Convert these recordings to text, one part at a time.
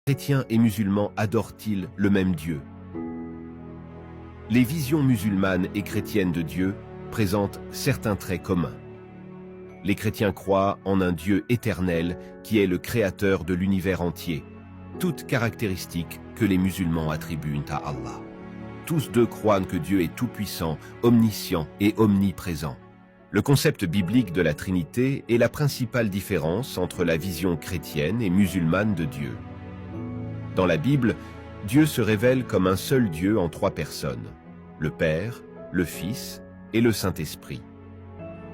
Chrétiens et musulmans adorent-ils le même Dieu? Les visions musulmanes et chrétiennes de Dieu présentent certains traits communs. Les chrétiens croient en un Dieu éternel qui est le créateur de l'univers entier, toutes caractéristiques que les musulmans attribuent à Allah. Tous deux croient que Dieu est tout-puissant, omniscient et omniprésent. Le concept biblique de la Trinité est la principale différence entre la vision chrétienne et musulmane de Dieu. Dans la Bible, Dieu se révèle comme un seul Dieu en trois personnes, le Père, le Fils et le Saint-Esprit.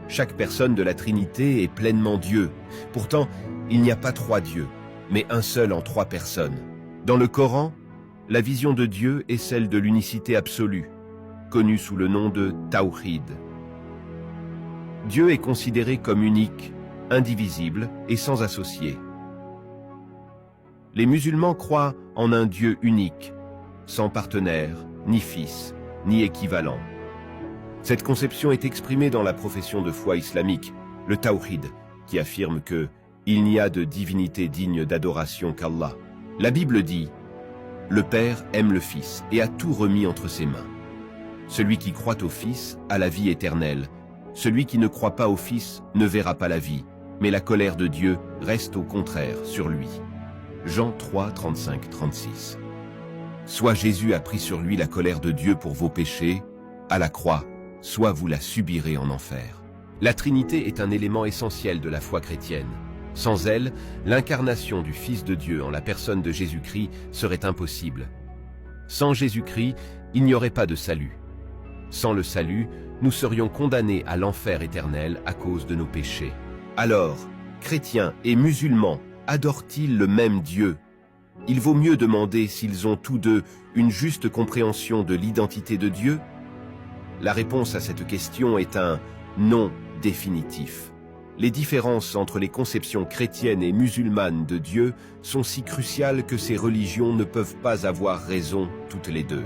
Chaque personne de la Trinité est pleinement Dieu. Pourtant, il n'y a pas trois dieux, mais un seul en trois personnes. Dans le Coran, la vision de Dieu est celle de l'unicité absolue, connue sous le nom de Tawhid. Dieu est considéré comme unique, indivisible et sans associé. Les musulmans croient en un Dieu unique, sans partenaire, ni fils, ni équivalent. Cette conception est exprimée dans la profession de foi islamique, le Tawhid, qui affirme que il n'y a de divinité digne d'adoration qu'Allah. La Bible dit « Le Père aime le Fils et a tout remis entre ses mains. Celui qui croit au Fils a la vie éternelle. Celui qui ne croit pas au Fils ne verra pas la vie, mais la colère de Dieu reste au contraire sur lui. » Jean 3, 35-36. Soit Jésus a pris sur lui la colère de Dieu pour vos péchés, à la croix, soit vous la subirez en enfer. La Trinité est un élément essentiel de la foi chrétienne. Sans elle, l'incarnation du Fils de Dieu en la personne de Jésus-Christ serait impossible. Sans Jésus-Christ, il n'y aurait pas de salut. Sans le salut, nous serions condamnés à l'enfer éternel à cause de nos péchés. Alors, chrétiens et musulmans adorent-ils le même Dieu? Il vaut mieux demander s'ils ont tous deux une juste compréhension de l'identité de Dieu. La réponse à cette question est un non définitif. Les différences entre les conceptions chrétiennes et musulmanes de Dieu sont si cruciales que ces religions ne peuvent pas avoir raison toutes les deux.